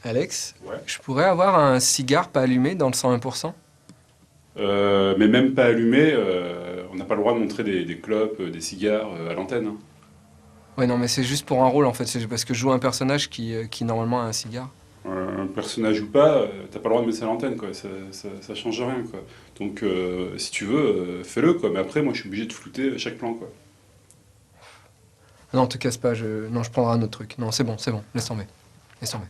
Alex, Ouais. je pourrais avoir un cigare pas allumé dans le 101%? Mais même pas allumé, on n'a pas le droit de montrer des clopes, des cigares à l'antenne. Hein. Ouais, non, mais c'est juste pour un rôle, en fait. C'est parce que je joue un personnage qui normalement a un cigare. Un personnage ou pas, t'as pas le droit de mettre ça à l'antenne, quoi. Ça change rien, quoi. Donc, si tu veux, fais-le, quoi. Mais après, moi, je suis obligé de flouter chaque plan, quoi. Non, te casse pas, non, je prendrai un autre truc. Non, c'est bon, laisse tomber. Laisse tomber.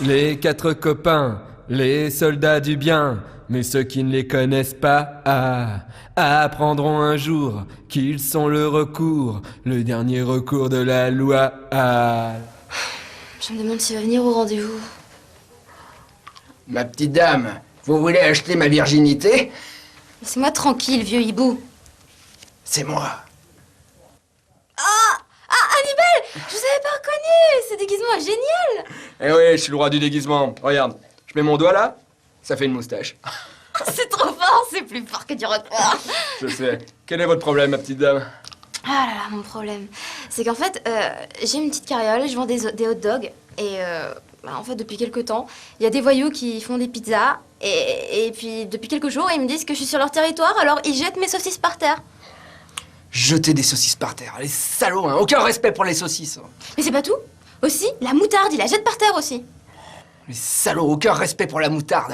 Les 4 copains, les soldats du bien, mais ceux qui ne les connaissent pas, apprendront un jour qu'ils sont le dernier recours de la loi. Je me demande s'il va venir au rendez-vous. Ma petite dame, vous voulez acheter ma virginité? Laissez-moi tranquille, vieux hibou. C'est moi. Hannibal! Je vous avais pas reconnu! Ce déguisement est génial! Eh oui, je suis le roi du déguisement. Regarde, je mets mon doigt là, ça fait une moustache. C'est trop fort, c'est plus fort que du roquefort. Je sais. Quel est votre problème, ma petite dame? Ah là là, mon problème, c'est qu'en fait, j'ai une petite carriole, je vends des hot dogs, et en fait, depuis quelques temps, il y a des voyous qui font des pizzas, et puis depuis quelques jours, ils me disent que je suis sur leur territoire, alors ils jettent mes saucisses par terre. Jeter des saucisses par terre, les salauds, hein. Aucun respect pour les saucisses. Mais c'est pas tout. Aussi, la moutarde, ils la jettent par terre aussi. Les salauds, aucun respect pour la moutarde.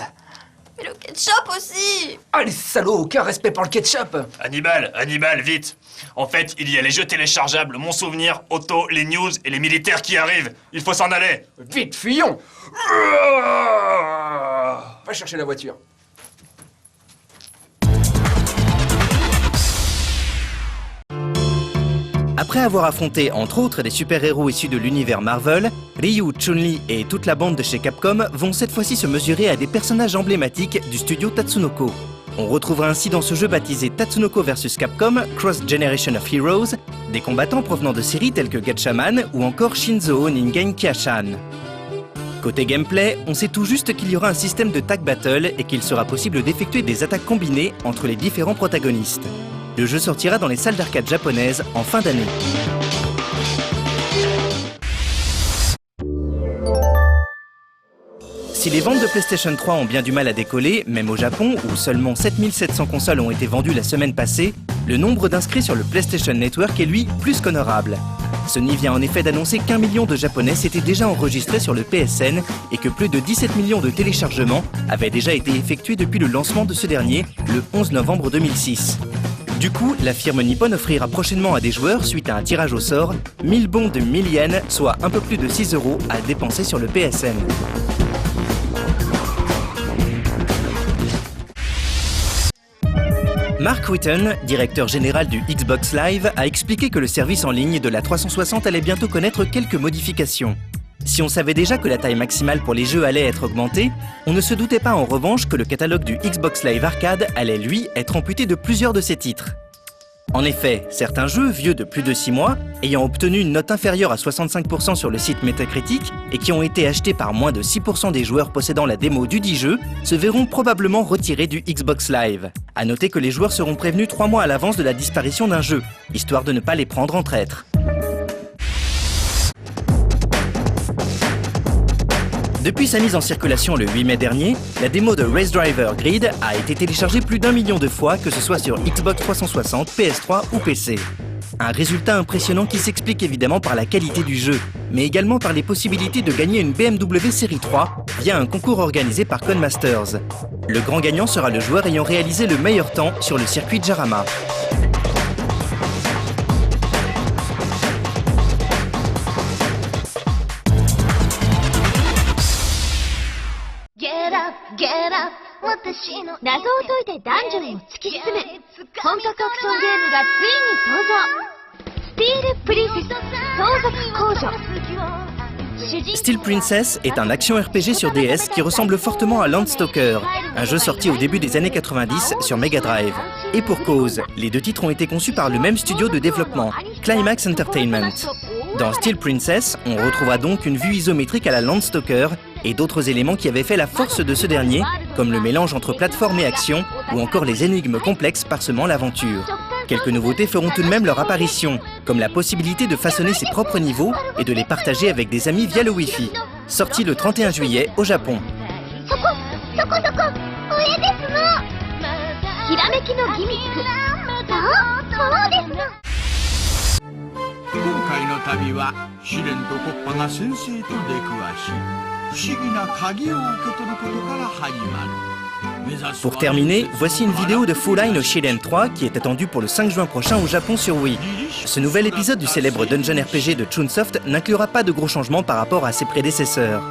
Mais le ketchup aussi. Ah, les salauds, aucun respect pour le ketchup. Hannibal, vite! En fait, il y a les jeux téléchargeables, mon souvenir, auto, les news et les militaires qui arrivent. Il faut s'en aller. Vite, fuyons. Va chercher la voiture. Après avoir affronté entre autres des super-héros issus de l'univers Marvel, Ryu, Chun-Li et toute la bande de chez Capcom vont cette fois-ci se mesurer à des personnages emblématiques du studio Tatsunoko. On retrouvera ainsi dans ce jeu baptisé Tatsunoko vs Capcom Cross Generation of Heroes des combattants provenant de séries telles que Gatchaman ou encore Shinzo Ningen Kyashan. Côté gameplay, on sait tout juste qu'il y aura un système de tag battle et qu'il sera possible d'effectuer des attaques combinées entre les différents protagonistes. Le jeu sortira dans les salles d'arcade japonaises en fin d'année. Si les ventes de PlayStation 3 ont bien du mal à décoller, même au Japon, où seulement 7700 consoles ont été vendues la semaine passée, le nombre d'inscrits sur le PlayStation Network est lui plus qu'honorable. Sony vient en effet d'annoncer qu'1 million de Japonais s'étaient déjà enregistrés sur le PSN et que plus de 17 millions de téléchargements avaient déjà été effectués depuis le lancement de ce dernier, le 11 novembre 2006. Du coup, la firme Nippon offrira prochainement à des joueurs, suite à un tirage au sort, 1000 bons de 1000 yens, soit un peu plus de 6 € à dépenser sur le PSN. Mark Whitten, directeur général du Xbox Live, a expliqué que le service en ligne de la 360 allait bientôt connaître quelques modifications. Si on savait déjà que la taille maximale pour les jeux allait être augmentée, on ne se doutait pas en revanche que le catalogue du Xbox Live Arcade allait lui être amputé de plusieurs de ses titres. En effet, certains jeux vieux de plus de 6 mois, ayant obtenu une note inférieure à 65% sur le site Metacritic et qui ont été achetés par moins de 6% des joueurs possédant la démo du dit jeu, se verront probablement retirés du Xbox Live. A noter que les joueurs seront prévenus 3 mois à l'avance de la disparition d'un jeu, histoire de ne pas les prendre en traître. Depuis sa mise en circulation le 8 mai dernier, la démo de Race Driver Grid a été téléchargée plus d'1 million de fois, que ce soit sur Xbox 360, PS3 ou PC. Un résultat impressionnant qui s'explique évidemment par la qualité du jeu, mais également par les possibilités de gagner une BMW Série 3 via un concours organisé par Codemasters. Le grand gagnant sera le joueur ayant réalisé le meilleur temps sur le circuit Jarama. Steel Princess est un action RPG sur DS qui ressemble fortement à Landstalker, un jeu sorti au début des années 90 sur Mega Drive. Et pour cause, les deux titres ont été conçus par le même studio de développement, Climax Entertainment. Dans Steel Princess, on retrouvera donc une vue isométrique à la Landstalker et d'autres éléments qui avaient fait la force de ce dernier, comme le mélange entre plateforme et action, ou encore les énigmes complexes parsemant l'aventure. Quelques nouveautés feront tout de même leur apparition, comme la possibilité de façonner ses propres niveaux et de les partager avec des amis via le Wi-Fi. Sorti le 31 juillet au Japon. ひらめきのギミック。そうですの。今回の旅は試練とコッパが先生と出くわし、不思議な鍵を受け取ることから始まる。 Pour terminer, voici une vidéo de Full Line Shiren 3 qui est attendue pour le 5 juin prochain au Japon sur Wii. Ce nouvel épisode du célèbre dungeon RPG de Chunsoft n'inclura pas de gros changements par rapport à ses prédécesseurs.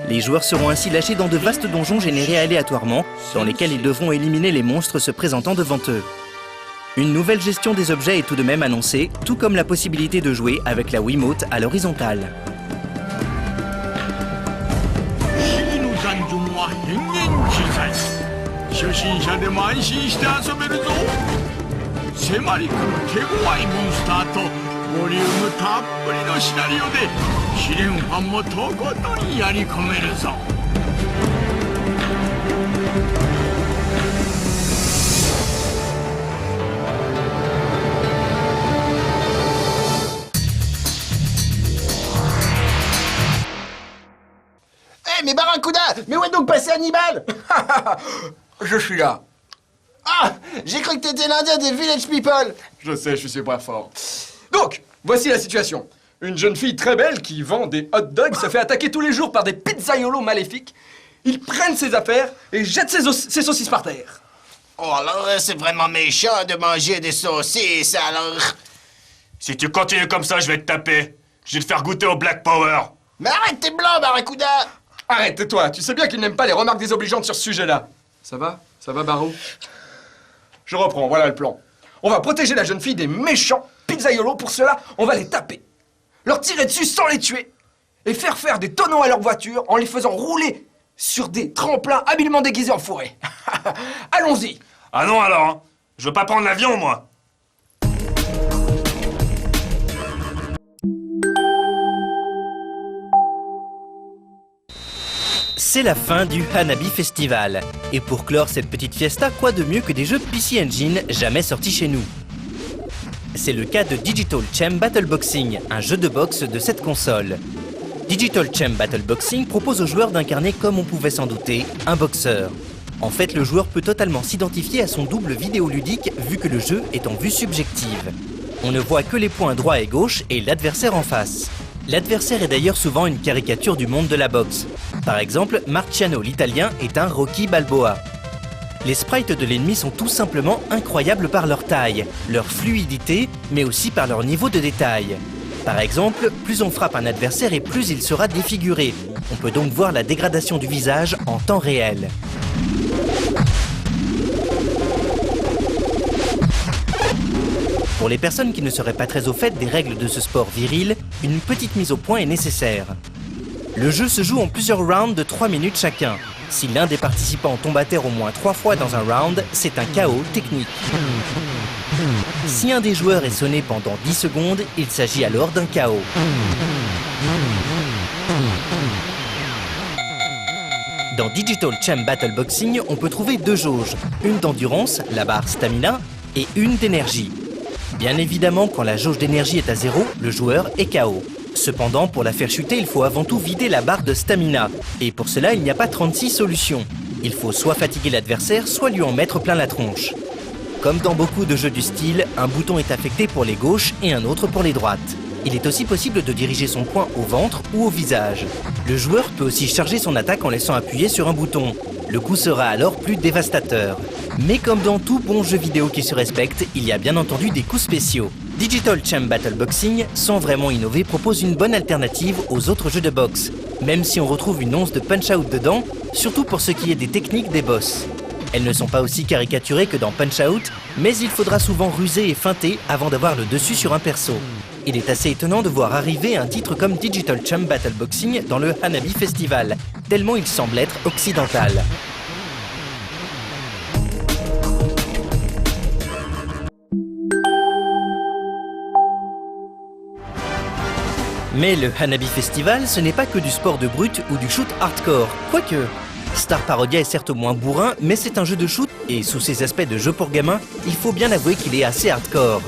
Les joueurs seront ainsi lâchés dans de vastes donjons générés aléatoirement, dans lesquels ils devront éliminer les monstres se présentant devant eux. Une nouvelle gestion des objets est tout de même annoncée, tout comme la possibilité de jouer avec la Wiimote à l'horizontale. 初心者でも安心して遊べるぞ。迫り来る手強いモンスターとボリュームたっぷりのシナリオで試練ファンもとことんやり込めるぞ。Eh, mais Barracuda! Mais où est donc passé Hannibal? Je suis là. Ah! J'ai cru que t'étais l'Indien des Village People! Je sais, je suis super fort. Donc, voici la situation. Une jeune fille très belle qui vend des hot dogs se fait attaquer tous les jours par des pizzaiolos maléfiques. Ils prennent ses affaires et jettent ses saucisses par terre. Oh, alors c'est vraiment méchant de manger des saucisses, alors... Si tu continues comme ça, je vais te taper. Je vais te faire goûter au Black Power. Mais arrête tes blancs, Barracuda! Arrête, tais-toi, tu sais bien qu'il n'aime pas les remarques désobligeantes sur ce sujet-là. Ça va? Ça va, Barreau? Je reprends, voilà le plan. On va protéger la jeune fille des méchants pizzaiolos. Pour cela, on va les taper, leur tirer dessus sans les tuer, et faire des tonneaux à leur voiture en les faisant rouler sur des tremplins habilement déguisés en forêt. Allons-y. Ah non alors, hein. Je veux pas prendre l'avion, moi. C'est la fin du Hanabi Festival. Et pour clore cette petite fiesta, quoi de mieux que des jeux PC Engine jamais sortis chez nous? C'est le cas de Digital Champ Battle Boxing, un jeu de boxe de cette console. Digital Champ Battle Boxing propose aux joueurs d'incarner, comme on pouvait s'en douter, un boxeur. En fait, le joueur peut totalement s'identifier à son double vidéoludique vu que le jeu est en vue subjective. On ne voit que les points droit et gauche et l'adversaire en face. L'adversaire est d'ailleurs souvent une caricature du monde de la boxe. Par exemple, Marciano l'Italien est un Rocky Balboa. Les sprites de l'ennemi sont tout simplement incroyables par leur taille, leur fluidité, mais aussi par leur niveau de détail. Par exemple, plus on frappe un adversaire et plus il sera défiguré. On peut donc voir la dégradation du visage en temps réel. Pour les personnes qui ne seraient pas très au fait des règles de ce sport viril, une petite mise au point est nécessaire. Le jeu se joue en plusieurs rounds de 3 minutes chacun. Si l'un des participants tombe à terre au moins 3 fois dans un round, c'est un KO technique. Si un des joueurs est sonné pendant 10 secondes, il s'agit alors d'un KO. Dans Digital Champ Battle Boxing, on peut trouver 2 jauges, une d'endurance, la barre stamina, et une d'énergie. Bien évidemment, quand la jauge d'énergie est à 0, le joueur est KO. Cependant, pour la faire chuter, il faut avant tout vider la barre de stamina. Et pour cela, il n'y a pas 36 solutions. Il faut soit fatiguer l'adversaire, soit lui en mettre plein la tronche. Comme dans beaucoup de jeux du style, un bouton est affecté pour les gauches et un autre pour les droites. Il est aussi possible de diriger son poing au ventre ou au visage. Le joueur peut aussi charger son attaque en laissant appuyer sur un bouton. Le coup sera alors plus dévastateur. Mais comme dans tout bon jeu vidéo qui se respecte, il y a bien entendu des coups spéciaux. Digital Champ Battle Boxing, sans vraiment innover, propose une bonne alternative aux autres jeux de boxe. Même si on retrouve une once de punch-out dedans, surtout pour ce qui est des techniques des boss. Elles ne sont pas aussi caricaturées que dans Punch-Out, mais il faudra souvent ruser et feinter avant d'avoir le dessus sur un perso. Il est assez étonnant de voir arriver un titre comme Digital Champ Battle Boxing dans le Hanabi Festival, tellement il semble être occidental. Mais le Hanabi Festival, ce n'est pas que du sport de brute ou du shoot hardcore, quoique. Star Parodia est certes moins bourrin, mais c'est un jeu de shoot Et sous ses aspects de jeu pour gamins, il faut bien avouer qu'il est assez hardcore.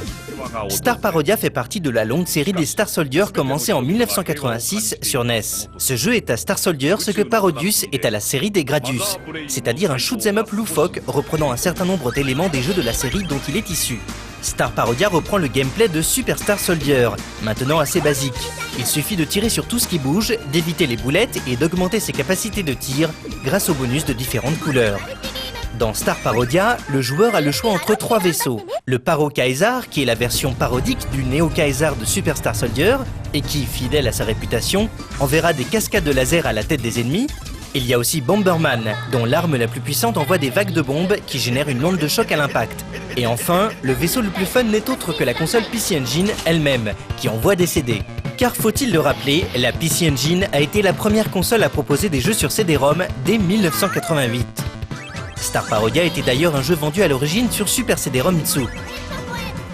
Star Parodia fait partie de la longue série des Star Soldier commencée en 1986 sur NES. Ce jeu est à Star Soldier ce que Parodius est à la série des Gradius, c'est-à-dire un shoot'em up loufoque reprenant un certain nombre d'éléments des jeux de la série dont il est issu. Star Parodia reprend le gameplay de Super Star Soldier, maintenant assez basique. Il suffit de tirer sur tout ce qui bouge, d'éviter les boulettes et d'augmenter ses capacités de tir grâce aux bonus de différentes couleurs. Dans Star Parodia, le joueur a le choix entre 3 vaisseaux. Le Paro Kaisar, qui est la version parodique du Neo Kaisar de Super Star Soldier, et qui, fidèle à sa réputation, enverra des cascades de laser à la tête des ennemis. Il y a aussi Bomberman, dont l'arme la plus puissante envoie des vagues de bombes qui génèrent une onde de choc à l'impact. Et enfin, le vaisseau le plus fun n'est autre que la console PC Engine elle-même, qui envoie des CD. Car faut-il le rappeler, la PC Engine a été la première console à proposer des jeux sur CD-ROM dès 1988. Star Parodia était d'ailleurs un jeu vendu à l'origine sur Super CD-ROM Itsu.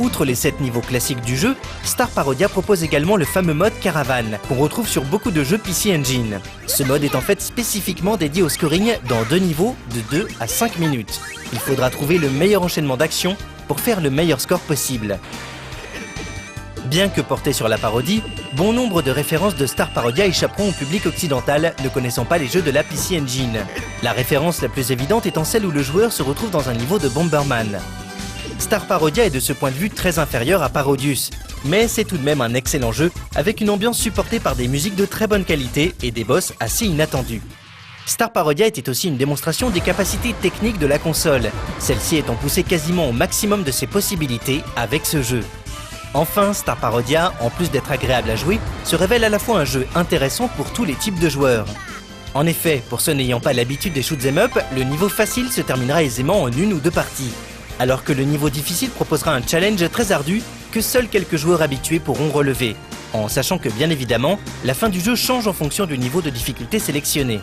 Outre les 7 niveaux classiques du jeu, Star Parodia propose également le fameux mode Caravane, qu'on retrouve sur beaucoup de jeux PC Engine. Ce mode est en fait spécifiquement dédié au scoring dans 2 niveaux de 2 à 5 minutes. Il faudra trouver le meilleur enchaînement d'actions pour faire le meilleur score possible. Bien que porté sur la parodie, bon nombre de références de Star Parodia échapperont au public occidental ne connaissant pas les jeux de la PC Engine. La référence la plus évidente étant celle où le joueur se retrouve dans un niveau de Bomberman. Star Parodia est de ce point de vue très inférieur à Parodius, mais c'est tout de même un excellent jeu avec une ambiance supportée par des musiques de très bonne qualité et des boss assez inattendus. Star Parodia était aussi une démonstration des capacités techniques de la console, celle-ci étant poussée quasiment au maximum de ses possibilités avec ce jeu. Enfin, Star Parodia, en plus d'être agréable à jouer, se révèle à la fois un jeu intéressant pour tous les types de joueurs. En effet, pour ceux n'ayant pas l'habitude des shoot'em up, le niveau facile se terminera aisément en 1 ou 2 parties, alors que le niveau difficile proposera un challenge très ardu que seuls quelques joueurs habitués pourront relever, en sachant que bien évidemment, la fin du jeu change en fonction du niveau de difficulté sélectionné.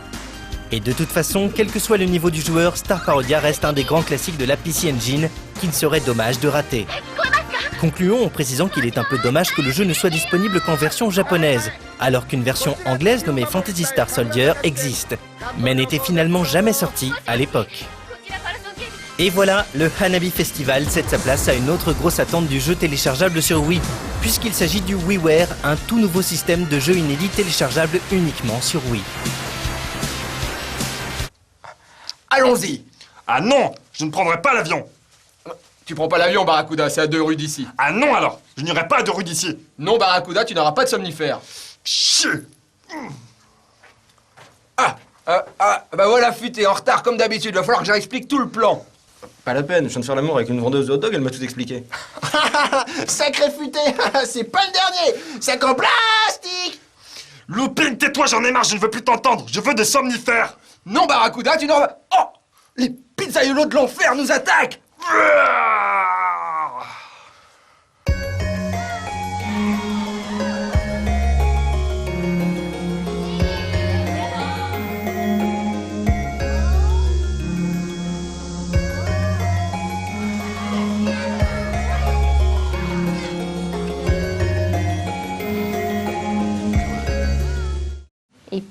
Et de toute façon, quel que soit le niveau du joueur, Star Parodia reste un des grands classiques de la PC Engine qu'il serait dommage de rater. Concluons en précisant qu'il est un peu dommage que le jeu ne soit disponible qu'en version japonaise, alors qu'une version anglaise nommée Phantasy Star Soldier existe, mais n'était finalement jamais sortie à l'époque. Et voilà, le Hanabi Festival cède sa place à une autre grosse attente du jeu téléchargeable sur Wii, puisqu'il s'agit du WiiWare, un tout nouveau système de jeu inédit téléchargeable uniquement sur Wii. Allons-y. Ah non, je ne prendrai pas l'avion. Tu prends pas l'avion, Barracuda, c'est à 2 rues d'ici. Ah non alors, je n'irai pas à 2 rues d'ici. Non, Barracuda, tu n'auras pas de somnifère. Chier. Bah voilà, Fut, t'es en retard comme d'habitude, va falloir que j'explique tout le plan. Pas la peine, je viens de faire l'amour avec une vendeuse de hot dog, elle m'a tout expliqué. Sacré Futé, c'est pas le dernier, sac en plastique. Loupine, tais-toi, j'en ai marre, je ne veux plus t'entendre. Je veux des somnifères. Non, Barracuda, tu n'auras pas... Oh, les pizzaiolos de l'enfer nous attaquent.1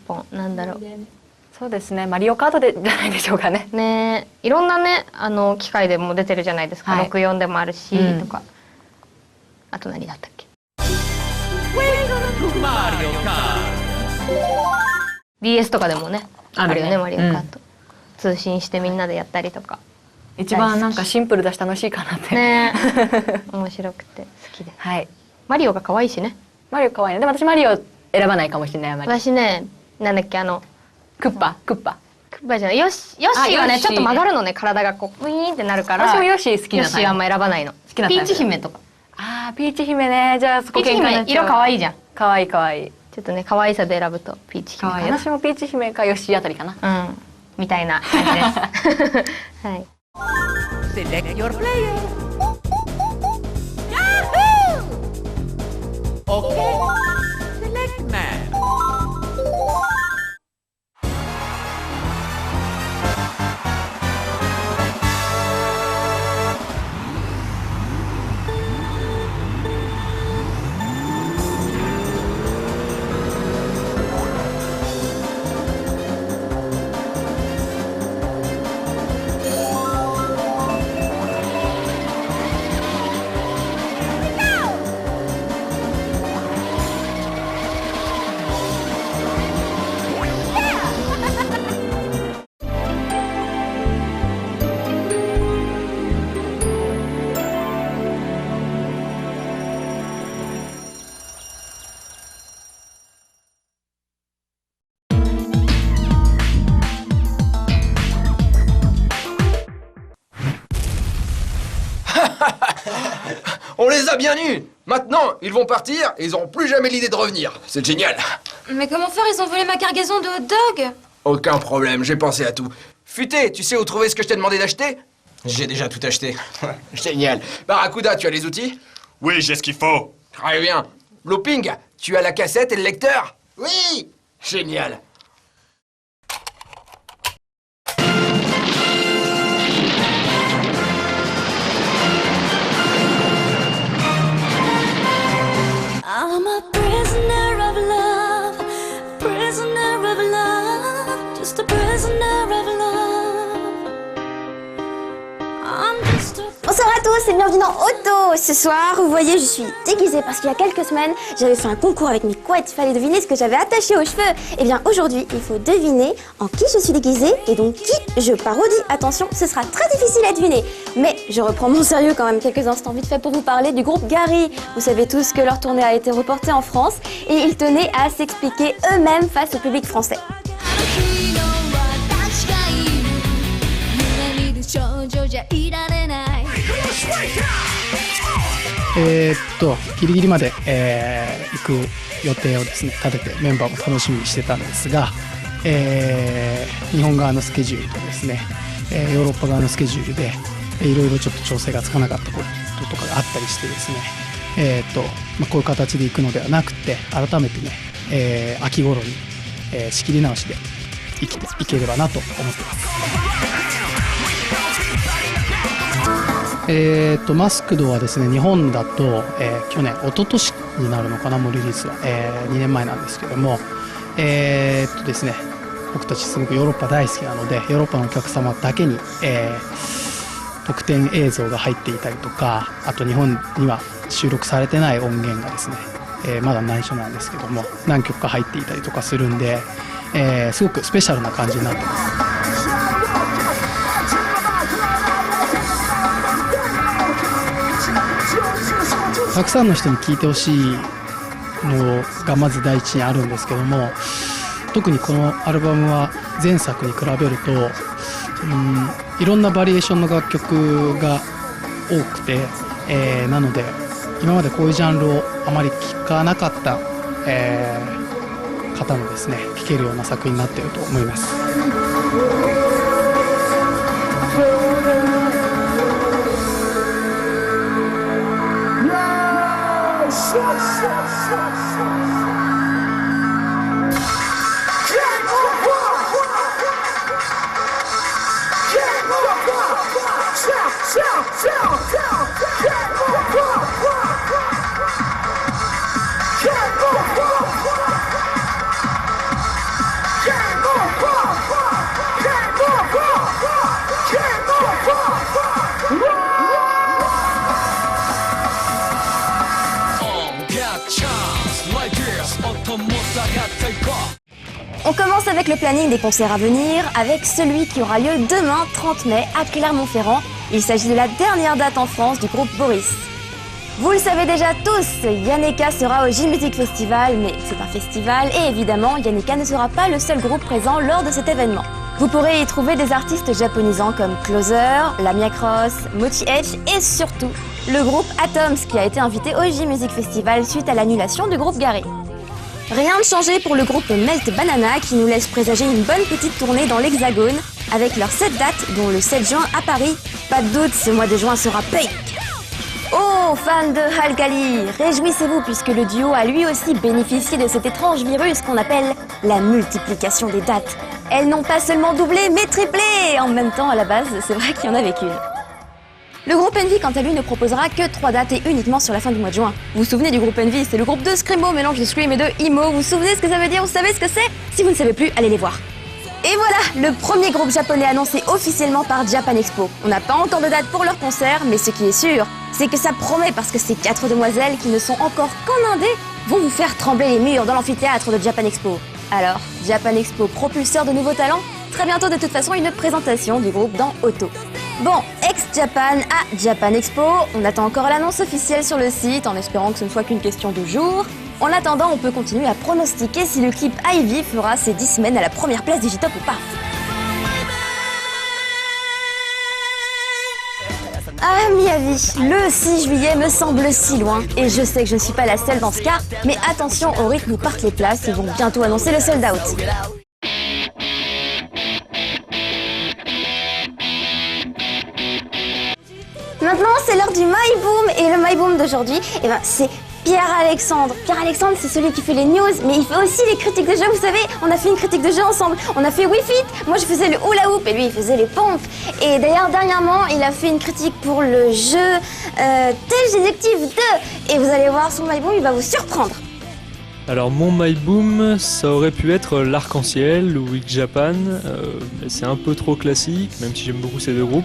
本なんだろうそうですね、マリオカートでじゃないでしょうかね。ね、いろんなね機械でも出てるじゃないですか、はい、64でもあるし、とかあと何だったっけ、DS とかでもねあるよね、マリオカート、通信してみんなでやったりとか。一番なんかシンプルだし楽しいかなってね面白くて好きで、はい、マリオが可愛いしね。マリオ可愛いね。でも私マリオ選ばないかもしれない。あまり私ね、なんだっけクッパじゃない、ヨッシーはねちょっと曲がるのね、体がこうウィーンってなるから。私もヨッシー好きなヨッシーはあんま選ばないの。好きなピーチ姫とか。ああ、ピーチ姫ね。じゃあそこピーチ姫色可愛いじゃん。可愛い可愛い。ちょっとね可愛さで選ぶとピーチ姫かな。私もピーチ姫かヨッシーあたりかな。うん、みたいな感じです。はい。Select your player. Yahoo! Okay. Select map. les a bien eus. Maintenant, ils vont partir et ils n'auront plus jamais l'idée de revenir. C'est génial. Mais comment faire? Ils ont volé ma cargaison de hot dog. Aucun problème, j'ai pensé à tout. Futé, tu sais où trouver ce que je t'ai demandé d'acheter? J'ai déjà tout acheté. Génial. Barracuda, tu as les outils? Oui, j'ai ce qu'il faut. Très bien. Looping, tu as la cassette et le lecteur? Oui. Génial. I'm a prisoner of love, prisoner of love, just a prisoner of love. I'm just a... Bonsoir à tous et bienvenue dans Auto. Ce soir, vous voyez, je suis déguisée parce qu'il y a quelques semaines, j'avais fait un concours avec mes couettes. Il fallait deviner ce que j'avais attaché aux cheveux. Et bien aujourd'hui, il faut deviner en qui je suis déguisée et donc qui je parodie. Attention, ce sera très difficile à deviner. Mais je reprends mon sérieux quand même quelques instants vite fait pour vous parler du groupe Gary. Vous savez tous que leur tournée a été reportée en France et ils tenaient à s'expliquer eux-mêmes face au public français.ギリギリまで、行く予定をですね立ててメンバーも楽しみにしてたんですが、日本側のスケジュールとですね、ヨーロッパ側のスケジュールでいろいろちょっと調整がつかなかったこととかがあったりしてですね、こういう形で行くのではなくて改めてね、秋頃に、仕切り直しでいければなと思ってます。マスクドはですね日本だと、去年一昨年になるのかなもうリリースは、2年前なんですけども、ですね僕たちすごくヨーロッパ大好きなのでヨーロッパのお客様だけに、特典映像が入っていたりとかあと日本には収録されてない音源がですね、まだ内緒なんですけども何曲か入っていたりとかするんで、すごくスペシャルな感じになってます。たくさんの人に聴いてほしいのがまず第一にあるんですけども特にこのアルバムは前作に比べるといろんなバリエーションの楽曲が多くて、なので今までこういうジャンルをあまり聴かなかった、方もですね聴けるような作品になっていると思います。On commence avec le planning des concerts à venir, avec celui qui aura lieu demain 30 mai à Clermont-Ferrand. Il s'agit de la dernière date en France du groupe Boris. Vous le savez déjà tous, Yaneka sera au J-Music Festival, mais c'est un festival et évidemment Yaneka ne sera pas le seul groupe présent lors de cet événement. Vous pourrez y trouver des artistes japonisants comme Closer, Lamia Cross, Mochi H et surtout le groupe Atoms qui a été invité au J-Music Festival suite à l'annulation du groupe Gary. Rien de changé pour le groupe Melt Banana qui nous laisse présager une bonne petite tournée dans l'Hexagone avec leurs 7 dates dont le 7 juin à Paris. Pas de doute, ce mois de juin sera peak. Oh, fans de Halkali, réjouissez-vous puisque le duo a lui aussi bénéficié de cet étrange virus qu'on appelle la multiplication des dates. Elles n'ont pas seulement doublé mais triplé. En même temps, à la base, c'est vrai qu'il y en avait qu'une. Le groupe Envy, quant à lui, ne proposera que 3 dates et uniquement sur la fin du mois de juin. Vous vous souvenez du groupe Envy? C'est le groupe de Screamo, mélange de Scream et de Emo. Vous vous souvenez ce que ça veut dire? Vous savez ce que c'est? Si vous ne savez plus, allez les voir. Et voilà, le premier groupe japonais annoncé officiellement par Japan Expo. On n'a pas encore de date pour leur concert, mais ce qui est sûr, c'est que ça promet parce que ces 4 demoiselles qui ne sont encore qu'en indé vont vous faire trembler les murs dans l'amphithéâtre de Japan Expo. Alors, Japan Expo, propulseur de nouveaux talents? Très bientôt de toute façon une présentation du groupe dans Auto. Bon, ex-Japan à Japan Expo, on attend encore l'annonce officielle sur le site en espérant que ce ne soit qu'une question de jours. En attendant, on peut continuer à pronostiquer si le clip Ivy fera ses 10 semaines à la première place du J-Top ou pas. Ah À mi avis, le 6 juillet me semble si loin, et je sais que je ne suis pas la seule dans ce cas, mais attention au rythme où partent les places, ils vont bientôt annoncer le sold out. Maintenant, c'est l'heure du My Boom, et le My Boom d'aujourd'hui, c'est Pierre-Alexandre. Pierre-Alexandre, c'est celui qui fait les news, mais il fait aussi les critiques de jeux. Vous savez, on a fait une critique de jeu ensemble. On a fait Wii Fit, moi je faisais le hula hoop et lui il faisait les pompes. Et d'ailleurs, dernièrement, il a fait une critique pour le jeu Tales Detective 2. Et vous allez voir, son My Boom, il va vous surprendre. Alors mon My Boom, ça aurait pu être l'Arc-en-Ciel ou Week Japan, mais c'est un peu trop classique, même si j'aime beaucoup ces deux groupes.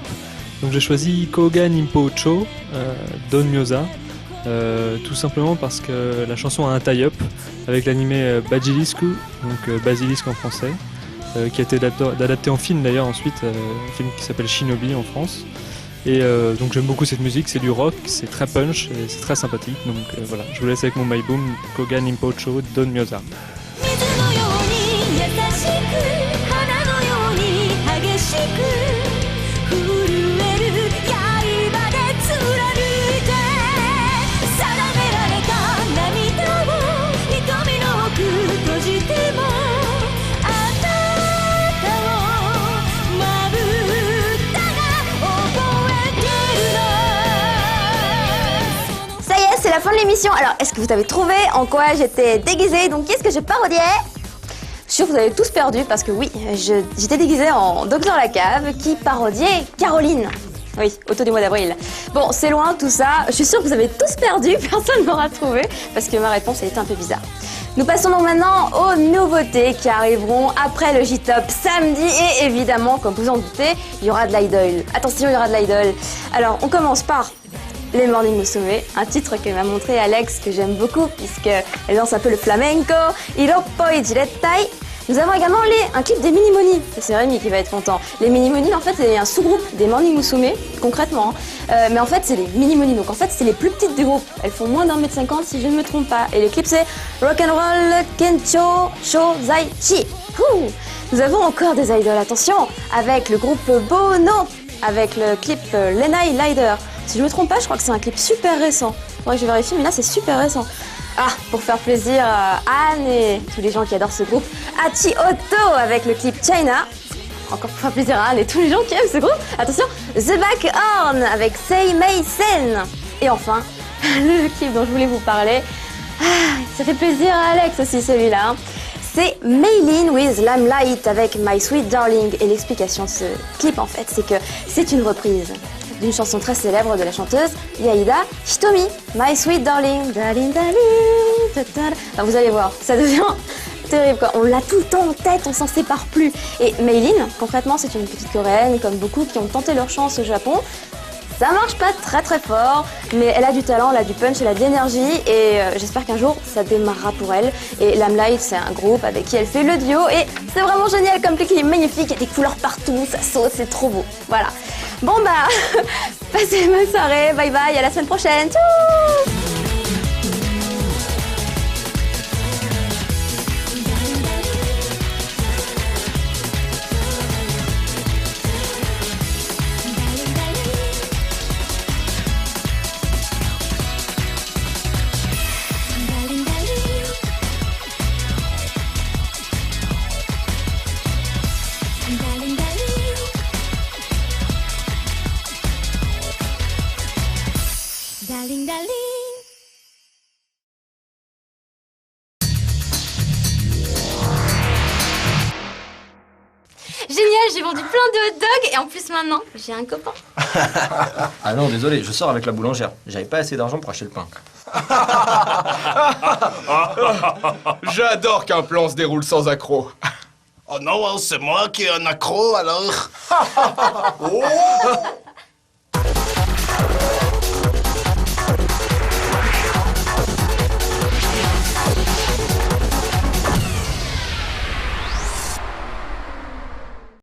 Donc j'ai choisi Koga Nimpo-cho, Don Myoza, tout simplement parce que la chanson a un tie-up avec l'animé Basilisque, donc Basilisk en français, qui a été adapté en film d'ailleurs ensuite, un film qui s'appelle Shinobi en France. Et donc j'aime beaucoup cette musique, c'est du rock, c'est très punch et c'est très sympathique. Donc voilà, je vous laisse avec mon My Boom, Koga Nimpo-cho, Don Myoza. C'est la fin de l'émission. Alors, est-ce que vous avez trouvé en quoi j'étais déguisée? Donc, qu'est-ce que je parodiais? Je suis sûre que vous avez tous perdu parce que oui, j'étais déguisée en Docteur Lacave qui parodiait Caroline. Oui, auto du mois d'avril. Bon, c'est loin tout ça. Je suis sûre que vous avez tous perdu. Personne n'aura trouvé parce que ma réponse elle était un peu bizarre. Nous passons donc maintenant aux nouveautés qui arriveront après le J-Top samedi. Et évidemment, comme vous en doutez, il y aura de l'idol. Attention, il y aura de l'idol. Alors, on commence par les Morning Musume, un titre que m'a montré Alex, que j'aime beaucoup, puisqu'elle danse un peu le flamenco, Hiroppoi Jirettai. Nous avons également un clip des Minimoni, c'est Rémi qui va être content. Les Minimoni, en fait, c'est un sous-groupe des Morning Musume, concrètement. Mais en fait, c'est les Minimoni, donc en fait, c'est les plus petites du groupe. Elles font moins d'1m50 si je ne me trompe pas. Et le clip, c'est Rock'n'Roll Kencho Shozaichi. Nous avons encore des idoles, attention, avec le groupe Bono, avec le clip Lenai Lider. Si je me trompe pas, je crois que c'est un clip super récent. Faudrait que je vérifie, mais là c'est super récent. Ah, pour faire plaisir à Anne et tous les gens qui adorent ce groupe, Hachi Otto avec le clip China. Encore pour faire plaisir à Anne et tous les gens qui aiment ce groupe. Attention, The Back Horn avec Sei Mei Sen. Et enfin, le clip dont je voulais vous parler. Ah, ça fait plaisir à Alex aussi celui-là. C'est Meilin with Limelight avec My Sweet Darling. Et l'explication de ce clip en fait, c'est que c'est une reprise d'une chanson très célèbre de la chanteuse Yaida Hitomi, My Sweet Darling, Darling, Darling. Enfin, vous allez voir, ça devient terrible quoi. On l'a tout le temps en tête, on s'en sépare plus. Et Meilin, concrètement, c'est une petite coréenne, comme beaucoup qui ont tenté leur chance au Japon. Ça marche pas très très fort, mais elle a du talent, elle a du punch, elle a de l'énergie et j'espère qu'un jour ça démarrera pour elle. Et Limelight, c'est un groupe avec qui elle fait le duo et c'est vraiment génial comme clip, il est magnifique, il y a des couleurs partout, ça saute, c'est trop beau. Voilà. Bon bah, passez une bonne soirée, bye bye, à la semaine prochaine. Tchou! Darling, darling. Génial, j'ai vendu plein de hot dogs et en plus maintenant, j'ai un copain. Ah non, désolé, je sors avec la boulangère. J'avais pas assez d'argent pour acheter le pain. J'adore qu'un plan se déroule sans accroc. Oh non, c'est moi qui ai un accro alors. Oh